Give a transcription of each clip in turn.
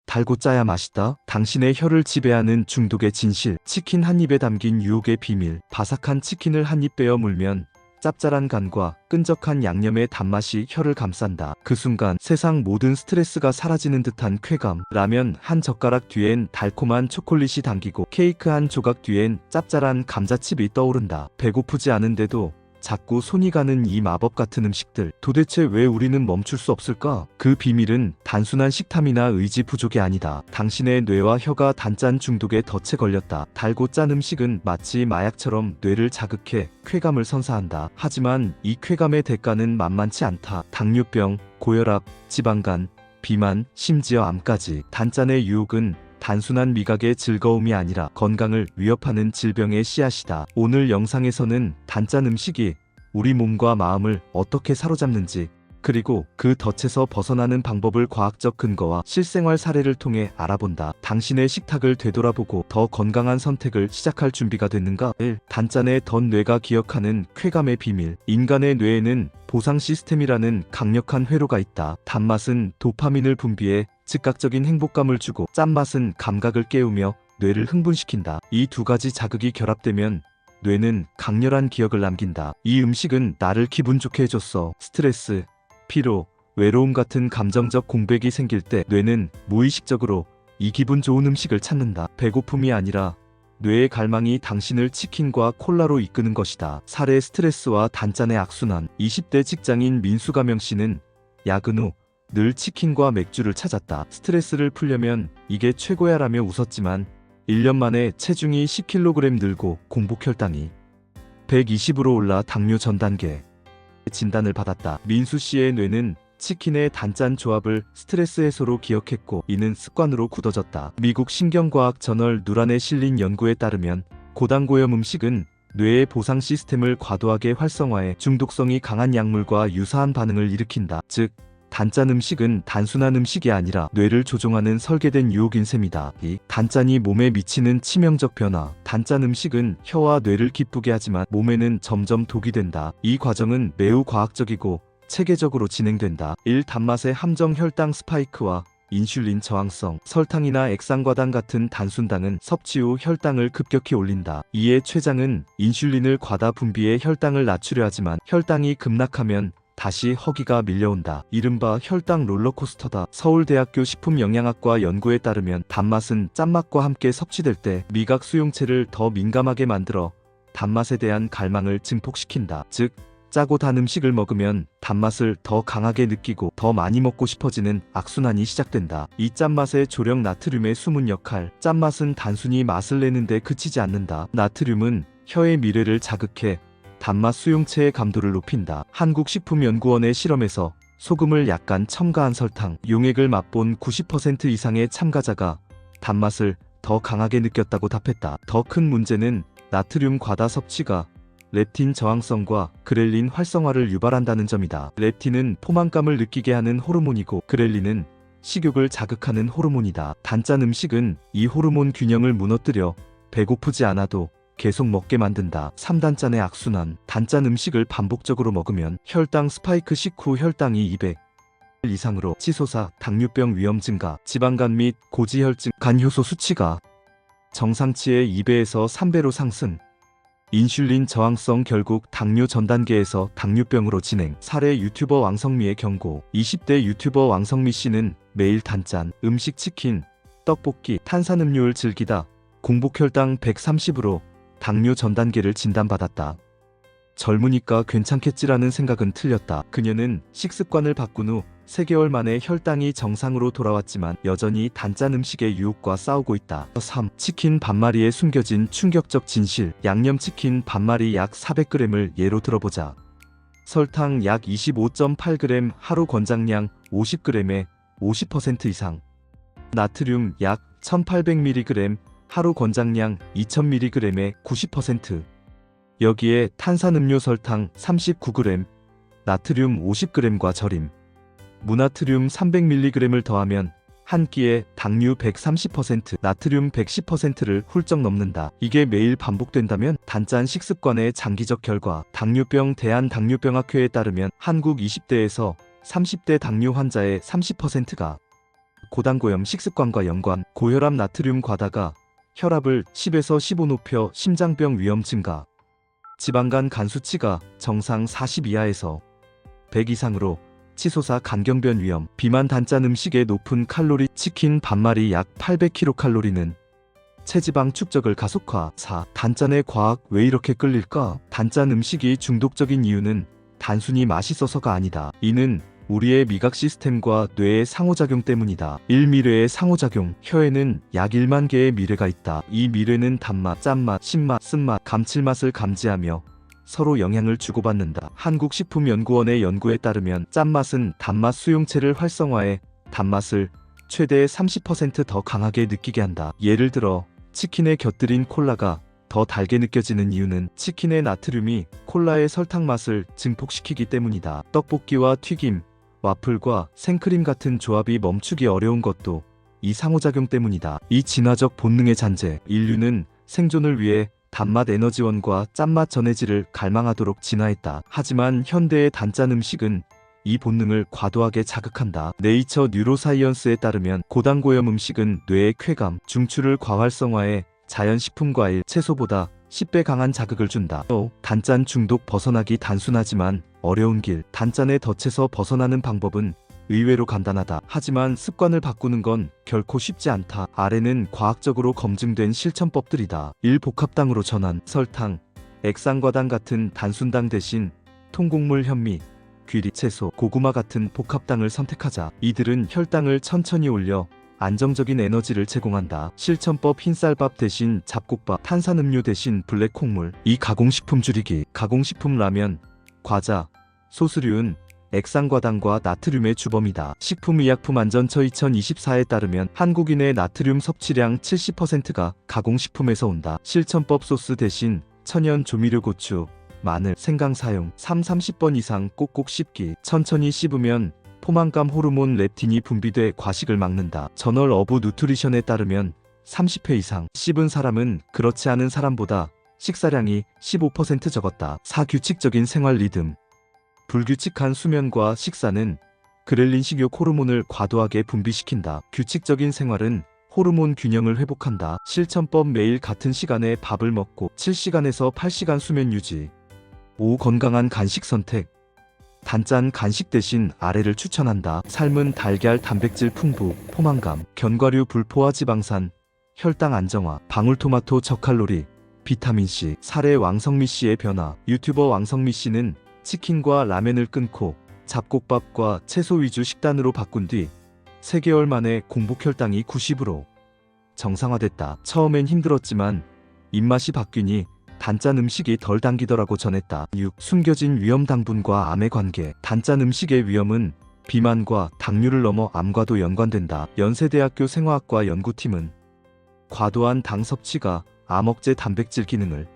달고 짜야 맛있다. 당신의 혀를 지배하는 중독의 진실. 치킨 한 입에 담긴 유혹의 비밀. 바삭한 치킨을 한 입 베어 물면 짭짤한 간과 끈적한 양념의 단맛이 혀를 감싼다. 그 순간 세상 모든 스트레스가 사라지는 듯한 쾌감. 라면 한 젓가락 뒤엔 달콤한 초콜릿이 당기고 케이크 한 조각 뒤엔 짭짤한 감자칩이 떠오른다. 배고프지 않은데도 자꾸 손이 가는 이 마법 같은 음식들. 도대체 왜 우리는 멈출 수 없을까? 그 비밀은 단순한 식탐이나 의지 부족이 아니다. 당신의 뇌와 혀가 단짠 중독에 덫에 걸렸다. 달고 짠 음식은 마치 마약처럼 뇌를 자극해 쾌감을 선사한다. 하지만 이 쾌감의 대가는 만만치 않다. 당뇨병, 고혈압, 지방간, 비만, 심지어 암까지. 단짠의 유혹은 단순한 미각의 즐거움이 아니라 건강을 위협하는 질병의 씨앗이다. 오늘 영상에서는 단짠 음식이 우리 몸과 마음을 어떻게 사로잡는지, 그리고 그 덫에서 벗어나는 방법을 과학적 근거와 실생활 사례를 통해 알아본다. 당신의 식탁을 되돌아보고 더 건강한 선택을 시작할 준비가 됐는가? 1. 단짠의 덫. 뇌가 기억하는 쾌감의 비밀. 인간의 뇌에는 보상 시스템이라는 강력한 회로가 있다. 단맛은 도파민을 분비해 즉각적인 행복감을 주고, 짠맛은 감각을 깨우며 뇌를 흥분시킨다. 이 두 가지 자극이 결합되면 뇌는 강렬한 기억을 남긴다. 이 음식은 나를 기분 좋게 해줬어. 스트레스, 피로, 외로움 같은 감정적 공백이 생길 때 뇌는 무의식적으로 이 기분 좋은 음식을 찾는다. 배고픔이 아니라 뇌의 갈망이 당신을 치킨과 콜라로 이끄는 것이다. 사례. 스트레스와 단짠의 악순환. 20대 직장인 민수가명 씨는 야근 후 늘 치킨과 맥주를 찾았다. 스트레스를 풀려면 이게 최고야라며 웃었지만 1년 만에 체중이 10kg 늘고 공복 혈당이 120으로 올라 당뇨 전 단계 진단을 받았다. 민수 씨의 뇌는 치킨의 단짠 조합을 스트레스 해소로 기억했고, 이는 습관으로 굳어졌다. 미국 신경과학 저널 누란에 실린 연구에 따르면 고당고염 음식은 뇌의 보상 시스템을 과도하게 활성화해 중독성이 강한 약물과 유사한 반응을 일으킨다. 즉, 단짠 음식은 단순한 음식이 아니라 뇌를 조종하는 설계된 유혹인 셈이다. 2. 단짠이 몸에 미치는 치명적 변화. 단짠 음식은 혀와 뇌를 기쁘게 하지만 몸에는 점점 독이 된다. 이 과정은 매우 과학적이고 체계적으로 진행된다. 1. 단맛의 함정. 혈당 스파이크와 인슐린 저항성. 설탕이나 액상과당 같은 단순당은 섭취 후 혈당을 급격히 올린다. 이에 췌장은 인슐린을 과다 분비해 혈당을 낮추려 하지만 혈당이 급락하면 다시 허기가 밀려온다. 이른바 혈당 롤러코스터다. 서울대학교 식품영양학과 연구에 따르면 단맛은 짠맛과 함께 섭취될 때 미각 수용체를 더 민감하게 만들어 단맛에 대한 갈망을 증폭시킨다. 즉, 짜고 단 음식을 먹으면 단맛을 더 강하게 느끼고 더 많이 먹고 싶어지는 악순환이 시작된다. 이 짠맛의 조력. 나트륨의 숨은 역할. 짠맛은 단순히 맛을 내는데 그치지 않는다. 나트륨은 혀의 미뢰를 자극해 단맛 수용체의 감도를 높인다. 한국식품연구원의 실험에서 소금을 약간 첨가한 설탕, 용액을 맛본 90% 이상의 참가자가 단맛을 더 강하게 느꼈다고 답했다. 더 큰 문제는 나트륨 과다 섭취가 렙틴 저항성과 그렐린 활성화를 유발한다는 점이다. 렙틴은 포만감을 느끼게 하는 호르몬이고, 그렐린은 식욕을 자극하는 호르몬이다. 단짠 음식은 이 호르몬 균형을 무너뜨려 배고프지 않아도 계속 먹게 만든다. 3단짠의 악순환. 단짠 음식을 반복적으로 먹으면 혈당 스파이크. 식후 혈당이 200 이상으로 치솟아 당뇨병 위험 증가, 지방간 및 고지혈증, 간효소 수치가 정상치의 2배에서 3배로 상승, 인슐린 저항성. 결국 당뇨 전 단계에서 당뇨병으로 진행. 사례. 유튜버 왕성미의 경고. 20대 유튜버 왕성미 씨는 매일 단짠 음식, 치킨, 떡볶이, 탄산음료를 즐기다 공복 혈당 130으로 당뇨 전 단계를 진단받았다. 젊으니까 괜찮겠지라는 생각은 틀렸다. 그녀는 식습관을 바꾼 후 3개월 만에 혈당이 정상으로 돌아왔지만 여전히 단짠 음식의 유혹과 싸우고 있다. 3. 치킨 반마리에 숨겨진 충격적 진실. 양념치킨 반마리 약 400g을 예로 들어보자. 설탕 약 25.8g, 하루 권장량 50g의 50% 이상. 나트륨 약 1800mg, 하루 권장량 2000mg의 90%. 여기에 탄산음료 설탕 39g, 나트륨 50g과 절임, 무나트륨 300mg를 더하면 한 끼에 당류 130%, 나트륨 110%를 훌쩍 넘는다. 이게 매일 반복된다면 단짠 식습관의 장기적 결과. 당뇨병. 대한당뇨병학회에 따르면 한국 20대에서 30대 당뇨 환자의 30%가 고단고염 식습관과 연관. 고혈압 나트륨 과다가 혈압을 10에서 15 높여 심장병 위험 증가. 지방간 간 수치가 정상 40 이하에서 100 이상으로 치솟아 간경변 위험. 비만. 단짠 음식의 높은 칼로리. 치킨 반마리 약 800kcal는 체지방 축적을 가속화. 4. 단짠의 과학. 왜 이렇게 끌릴까? 단짠 음식이 중독적인 이유는 단순히 맛있어서가 아니다. 이는 우리의 미각 시스템과 뇌의 상호작용 때문이다. 1. 미뢰의 상호작용. 혀에는 약 1만 개의 미뢰가 있다. 이 미뢰는 단맛, 짠맛, 신맛, 쓴맛, 감칠맛을 감지하며 서로 영향을 주고받는다. 한국식품연구원의 연구에 따르면 짠맛은 단맛 수용체를 활성화해 단맛을 최대 30% 더 강하게 느끼게 한다. 예를 들어 치킨에 곁들인 콜라가 더 달게 느껴지는 이유는 치킨의 나트륨이 콜라의 설탕 맛을 증폭시키기 때문이다. 떡볶이와 튀김, 와플과 생크림 같은 조합이 멈추기 어려운 것도 이 상호작용 때문이다. 이 진화적 본능의 잔재. 인류는 생존을 위해 단맛 에너지원과 짠맛 전해질을 갈망하도록 진화했다. 하지만 현대의 단짠 음식은 이 본능을 과도하게 자극한다. 네이처 뉴로사이언스에 따르면 고단고염 음식은 뇌의 쾌감, 중추를 과활성화해 자연식품 과일, 채소보다 10배 강한 자극을 준다. 또 단짠 중독 벗어나기 단순하지만 어려운 길. 단짠에 덫에서 벗어나는 방법은 의외로 간단하다. 하지만 습관을 바꾸는 건 결코 쉽지 않다. 아래는 과학적으로 검증된 실천법들이다. 1. 복합당으로 전환. 설탕, 액상과당 같은 단순당 대신 통곡물 현미, 귀리, 채소, 고구마 같은 복합당을 선택하자. 이들은 혈당을 천천히 올려 안정적인 에너지를 제공한다. 실천법. 흰쌀밥 대신 잡곡밥, 탄산음료 대신 블랙 콩물. 2. 가공식품 줄이기. 가공식품 라면, 과자, 소스류는 액상과당과 나트륨의 주범이다. 식품의약품안전처 2024에 따르면 한국인의 나트륨 섭취량 70%가 가공식품에서 온다. 실천법. 소스 대신 천연 조미료 고추, 마늘, 생강 사용. 30번 이상 꼭꼭 씹기. 천천히 씹으면 포만감 호르몬 렙틴이 분비돼 과식을 막는다. 저널 오브 누트리션에 따르면 30회 이상 씹은 사람은 그렇지 않은 사람보다 식사량이 15% 적었다. 4. 규칙적인 생활 리듬. 불규칙한 수면과 식사는 그렐린 식욕 호르몬을 과도하게 분비시킨다. 규칙적인 생활은 호르몬 균형을 회복한다. 실천법. 매일 같은 시간에 밥을 먹고 7시간에서 8시간 수면 유지. 5. 건강한 간식 선택. 단짠 간식 대신 아래를 추천한다. 삶은 달걀 단백질 풍부, 포만감, 견과류 불포화 지방산, 혈당 안정화, 방울토마토 저칼로리, 비타민C. 사례. 왕성미씨의 변화. 유튜버 왕성미씨는 치킨과 라면을 끊고 잡곡밥과 채소 위주 식단으로 바꾼 뒤 3개월 만에 공복 혈당이 90으로 정상화됐다. 처음엔 힘들었지만 입맛이 바뀌니 단짠 음식이 덜 당기더라고 전했다. 6. 숨겨진 위험. 당분과 암의 관계. 단짠 음식의 위험은 비만과 당뇨를 넘어 암과도 연관된다. 연세대학교 생화학과 연구팀은 과도한 당 섭취가 암 억제 단백질 기능을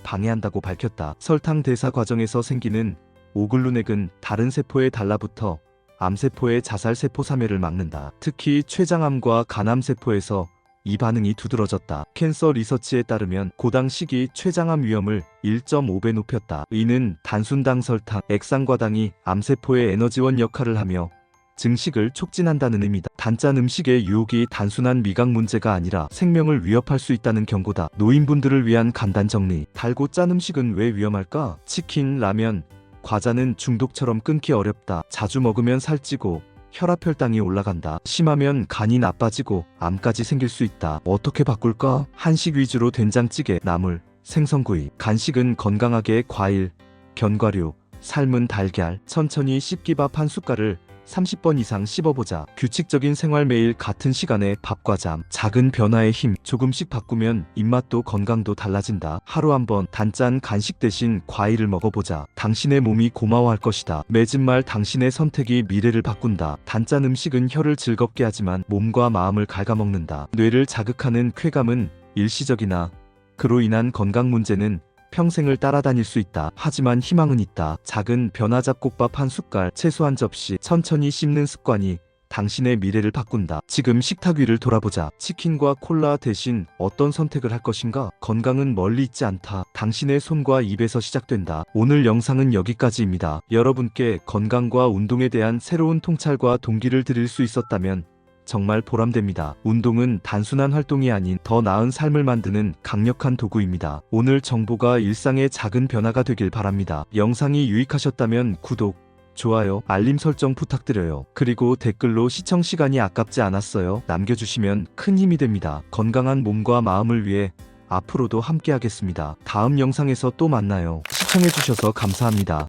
방해한다고 밝혔다. 설탕 대사 과정에서 생기는 오글루넥은 다른 세포에 달라붙어 암세포의 자살세포 사멸을 막는다. 특히 췌장암과 간암세포에서 이 반응이 두드러졌다. 캔서 리서치에 따르면 고당식이 췌장암 위험을 1.5배 높였다. 이는 단순당 설탕, 액상과당이 암세포의 에너지원 역할을 하며 증식을 촉진한다는 의미다. 단짠 음식의 유혹이 단순한 미각 문제가 아니라 생명을 위협할 수 있다는 경고다. 노인분들을 위한 간단 정리. 달고 짠 음식은 왜 위험할까? 치킨, 라면, 과자는 중독처럼 끊기 어렵다. 자주 먹으면 살찌고 혈압 혈당이 올라간다. 심하면 간이 나빠지고 암까지 생길 수 있다. 어떻게 바꿀까? 한식 위주로 된장찌개, 나물, 생선구이. 간식은 건강하게 과일, 견과류, 삶은 달걀. 천천히 씹기밥 한 숟갈을 30번 이상 씹어보자. 규칙적인 생활. 매일 같은 시간에 밥과 잠. 작은 변화의 힘. 조금씩 바꾸면 입맛도 건강도 달라진다. 하루 한 번 단짠 간식 대신 과일을 먹어보자. 당신의 몸이 고마워할 것이다. 맺은 말. 당신의 선택이 미래를 바꾼다. 단짠 음식은 혀를 즐겁게 하지만 몸과 마음을 갉아먹는다. 뇌를 자극하는 쾌감은 일시적이나 그로 인한 건강 문제는 평생을 따라다닐 수 있다. 하지만 희망은 있다. 작은 변화. 잡곡밥 한 숟갈, 채소 한 접시, 천천히 씹는 습관이 당신의 미래를 바꾼다. 지금 식탁 위를 돌아보자. 치킨과 콜라 대신 어떤 선택을 할 것인가? 건강은 멀리 있지 않다. 당신의 손과 입에서 시작된다. 오늘 영상은 여기까지입니다. 여러분께 건강과 운동에 대한 새로운 통찰과 동기를 드릴 수 있었다면 정말 보람됩니다. 운동은 단순한 활동이 아닌 더 나은 삶을 만드는 강력한 도구입니다. 오늘 정보가 일상의 작은 변화가 되길 바랍니다. 영상이 유익하셨다면 구독, 좋아요, 알림 설정 부탁드려요. 그리고 댓글로 시청 시간이 아깝지 않았어요 남겨주시면 큰 힘이 됩니다. 건강한 몸과 마음을 위해 앞으로도 함께하겠습니다. 다음 영상에서 또 만나요. 시청해주셔서 감사합니다.